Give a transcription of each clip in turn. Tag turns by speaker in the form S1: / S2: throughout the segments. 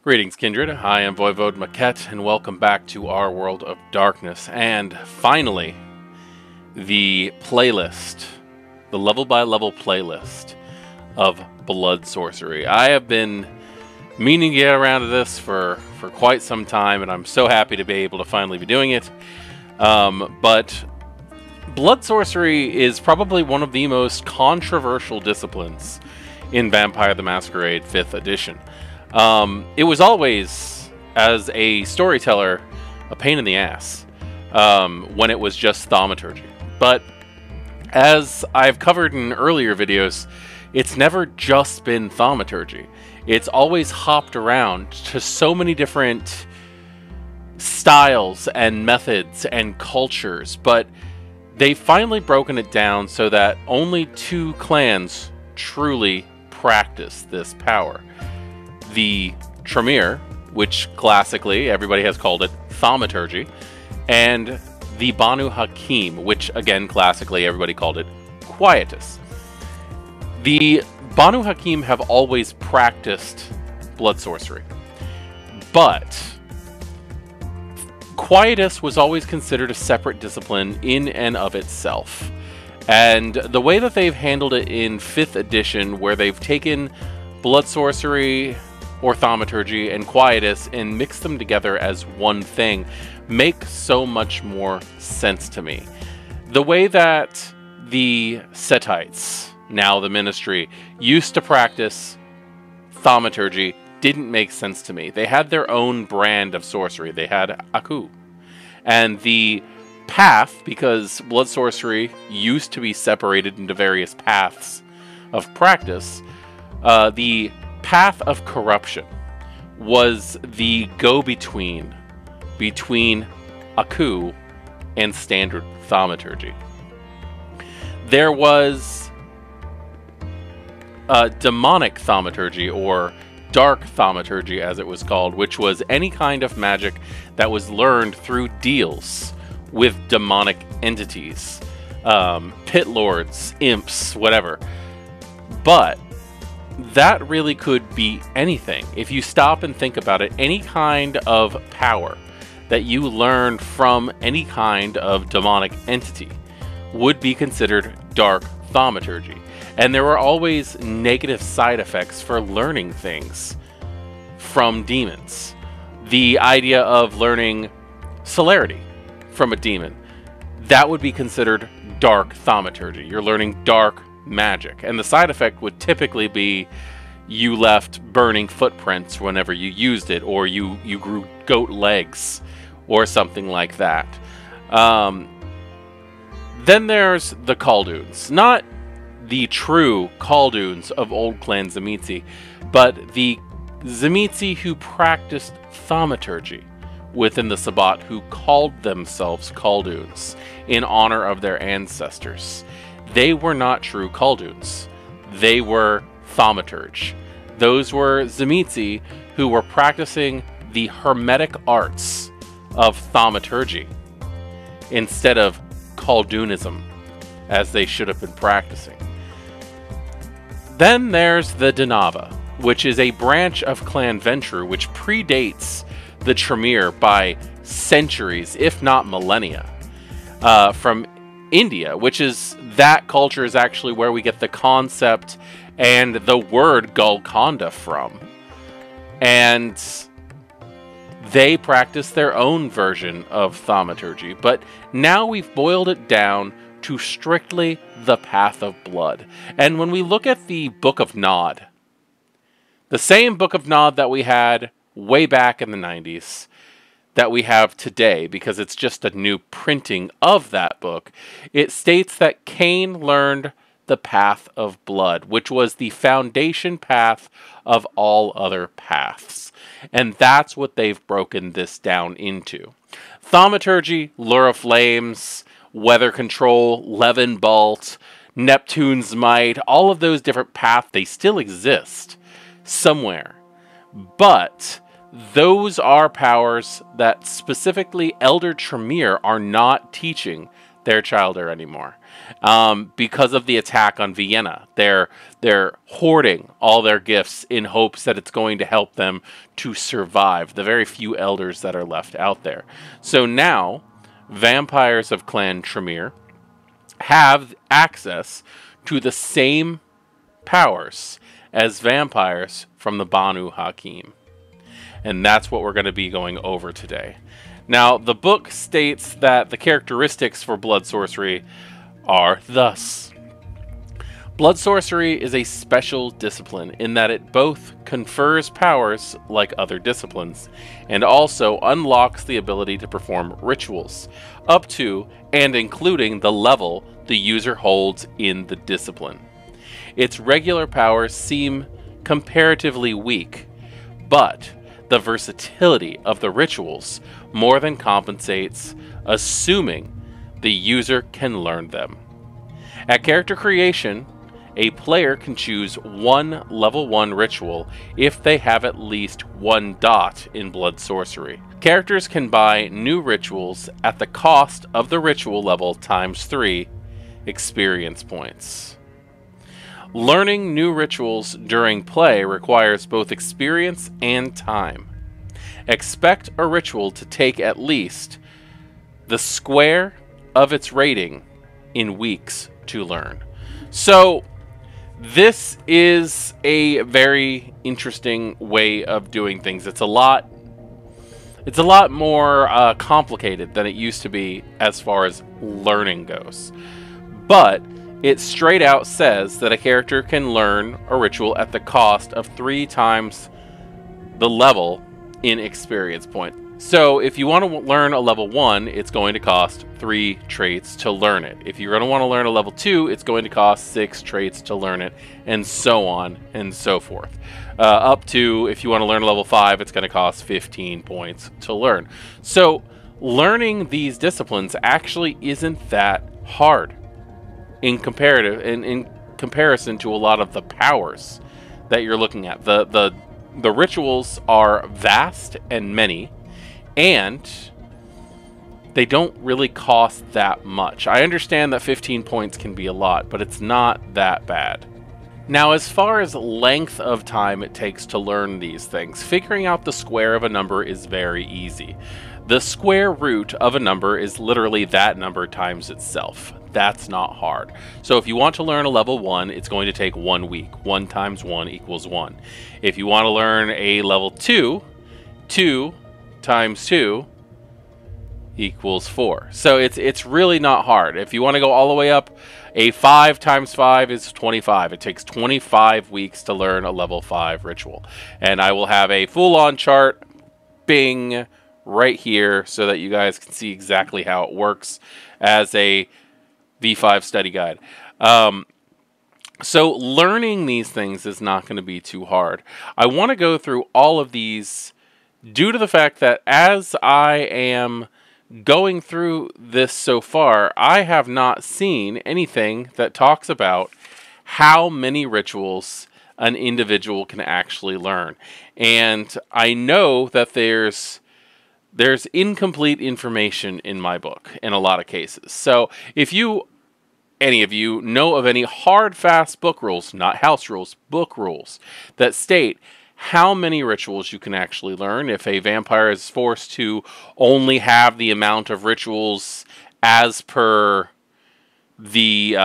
S1: Greetings, Kindred. I am Voivode Maquette, and welcome back to our world of darkness. And finally, the playlist, the level-by-level playlist of Blood Sorcery. I have been meaning to get around to this for quite some time, and I'm so happy to be able to finally be doing it. But Blood Sorcery is probably one of the most controversial disciplines in Vampire the Masquerade 5th edition. It was always, as a storyteller, a pain in the ass when it was just Thaumaturgy. But as I've covered in earlier videos, it's never just been Thaumaturgy. It's always hopped around to so many different styles and methods and cultures, but they've finally broken it down so that only two clans truly practice this power. The Tremere, which classically everybody has called it Thaumaturgy, and the Banu Hakim, which again classically everybody called it Quietus. The Banu Hakim have always practiced Blood Sorcery, but Quietus was always considered a separate discipline in and of itself. And the way that they've handled it in 5th edition, where they've taken Blood Sorcery or Thaumaturgy and Quietus and mix them together as one thing, makes so much more sense to me. The way that the Sethites, now the Ministry, used to practice Thaumaturgy didn't make sense to me. They had their own brand of sorcery. They had Aku. And the path, because Blood Sorcery used to be separated into various paths of practice, the Path of Corruption was the go-between between Aku and standard Thaumaturgy. There was demonic Thaumaturgy, or dark Thaumaturgy as it was called, which was any kind of magic that was learned through deals with demonic entities, pit lords, imps, whatever. But that really could be anything. If you stop and think about it, any kind of power that you learn from any kind of demonic entity would be considered dark Thaumaturgy. And there were always negative side effects for learning things from demons. The idea of learning celerity from a demon, that would be considered dark Thaumaturgy. You're learning dark magic, and the side effect would typically be you left burning footprints whenever you used it, or you grew goat legs or something like that. Then there's the Khaldoons, not the true Khaldoons of Old Clan Tzimisce, but the Tzimisce who practiced Thaumaturgy within the Sabbat, who called themselves Khaldoons in honor of their ancestors. They were not true Khaldoons. They were Thaumaturge. Those were Tzimisce who were practicing the hermetic arts of Thaumaturgy instead of Khaldoonism, as they should have been practicing. Then there's the Denava, which is a branch of Clan Ventrue which predates the Tremere by centuries, if not millennia, from India, which is, that culture is actually where we get the concept and the word Golconda from. And they practice their own version of Thaumaturgy, but now we've boiled it down to strictly the Path of Blood. And when we look at the Book of Nod, the same Book of Nod that we had way back in the 90s, that we have today, because it's just a new printing of that book, it states that Cain learned the Path of Blood, which was the foundation path of all other paths. And that's what they've broken this down into. Thaumaturgy, Lure of Flames, Weather Control, Levin Bolt, Neptune's Might, all of those different paths, they still exist somewhere. But those are powers that specifically Elder Tremere are not teaching their childer anymore. Because of the attack on Vienna, they're hoarding all their gifts in hopes that it's going to help them to survive, the very few elders that are left out there. So now, vampires of Clan Tremere have access to the same powers as vampires from the Banu Hakim. And that's what we're going to be going over today. Now, the book states that the characteristics for Blood Sorcery are thus. Blood Sorcery is a special discipline in that it both confers powers like other disciplines, and also unlocks the ability to perform rituals, up to and including the level the user holds in the discipline. Its regular powers seem comparatively weak, but the versatility of the rituals more than compensates, assuming the user can learn them. At character creation, a player can choose one level 1 ritual if they have at least 1 dot in Blood Sorcery. Characters can buy new rituals at the cost of the ritual level times 3 experience points. Learning new rituals during play requires both experience and time. Expect a ritual to take at least the square of its rating in weeks to learn. So this is a very interesting way of doing things. It's a lot more complicated than it used to be as far as learning goes. But it straight out says that a character can learn a ritual at the cost of 3 times the level in experience point. So if you want to learn a level 1, it's going to cost 3 traits to learn it. If you're going to want to learn a level 2, it's going to cost 6 traits to learn it, and so on and so forth. Up to, if you want to learn a level 5, it's going to cost 15 points to learn. So learning these disciplines actually isn't that hard in comparison to a lot of the powers that you're looking at. The rituals are vast and many, and they don't really cost that much. I understand that 15 points can be a lot, but it's not that bad. Now, as far as length of time it takes to learn these things, figuring out the square of a number is very easy. The square root of a number is literally that number times itself. That's not hard. So if you want to learn a level 1, it's going to take 1 week. 1 times 1 equals 1. If you want to learn a level 2, 2 times 2 equals 4. So it's really not hard. If you want to go all the way up, a 5 times 5 is 25. It takes 25 weeks to learn a level 5 ritual. And I will have a full-on chart, bing, right here so that you guys can see exactly how it works as a V5 study guide. So learning these things is not going to be too hard. I want to go through all of these due to the fact that as I am going through this so far, I have not seen anything that talks about how many rituals an individual can actually learn. And I know that there's incomplete information in my book in a lot of cases. So if any of you know of any hard, fast book rules, not house rules, book rules, that state how many rituals you can actually learn, if a vampire is forced to only have the amount of rituals as per the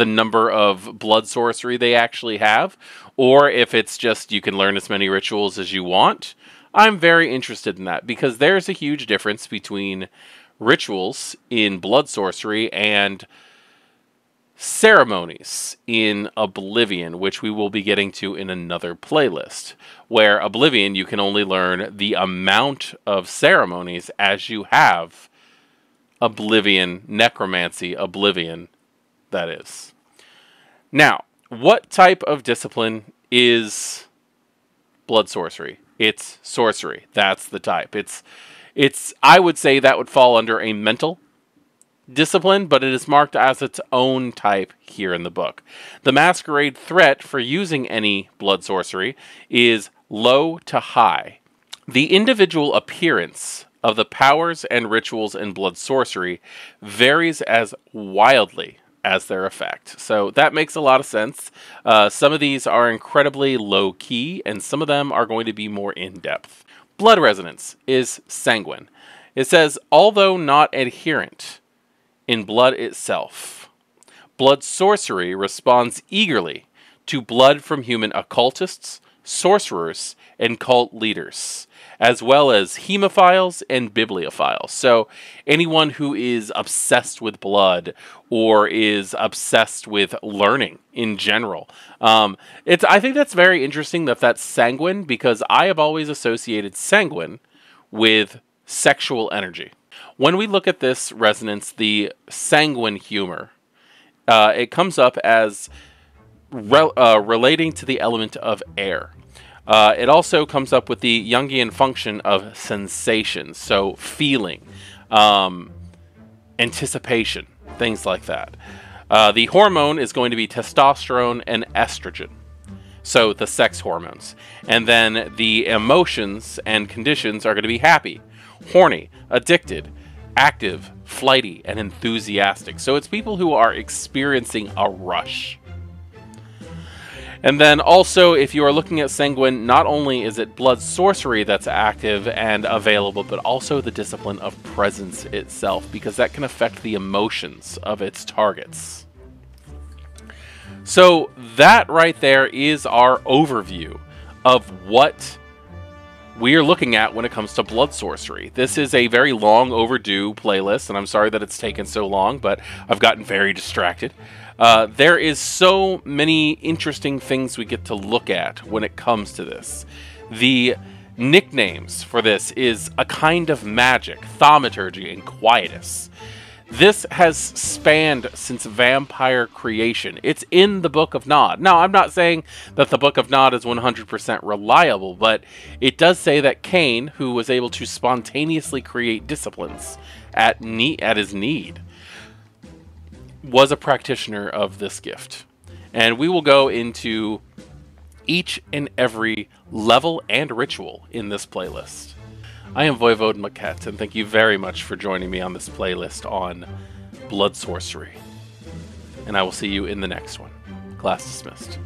S1: number of blood sorcery they actually have, or if it's just you can learn as many rituals as you want, I'm very interested in that, because there's a huge difference between rituals in blood sorcery and ceremonies in Oblivion, which we will be getting to in another playlist, where Oblivion you can only learn the amount of ceremonies as you have Oblivion, Necromancy, Oblivion, that is. Now, what type of discipline is blood sorcery? It's sorcery. That's the type. I would say that would fall under a mental discipline, but it is marked as its own type here in the book. The Masquerade Threat for using any blood sorcery is low to high. The individual appearance of the powers and rituals in Blood Sorcery varies as wildly as their effect. So that makes a lot of sense. Some of these are incredibly low-key, and some of them are going to be more in-depth. Blood Resonance is Sanguine. It says, although not adherent in blood itself, Blood Sorcery responds eagerly to blood from human occultists, sorcerers, and cult leaders, as well as hemophiles and bibliophiles. So anyone who is obsessed with blood or is obsessed with learning in general. I think that's very interesting that that's Sanguine, because I have always associated Sanguine with sexual energy. When we look at this resonance, the Sanguine humor, it comes up as relating to the element of air. It also comes up with the Jungian function of sensation, so feeling, anticipation, things like that. The hormone is going to be testosterone and estrogen, so the sex hormones. And then the emotions and conditions are going to be happy, horny, addicted, active, flighty, and enthusiastic. So it's people who are experiencing a rush. And then also, if you are looking at Sanguine, not only is it Blood Sorcery that's active and available, but also the discipline of presence itself, because that can affect the emotions of its targets. So that right there is our overview of what we are looking at when it comes to Blood Sorcery. This is a very long overdue playlist, and I'm sorry that it's taken so long, but I've gotten very distracted. There is so many interesting things we get to look at when it comes to this. The nicknames for this is a kind of magic, Thaumaturgy, and Quietus. This has spanned since vampire creation. It's in the Book of Nod. Now, I'm not saying that the Book of Nod is 100% reliable, but it does say that Cain, who was able to spontaneously create disciplines at his need, was a practitioner of this gift. And we will go into each and every level and ritual in this playlist. I am Voivode Maquette, and thank you very much for joining me on this playlist on Blood Sorcery. And I will see you in the next one. Class dismissed.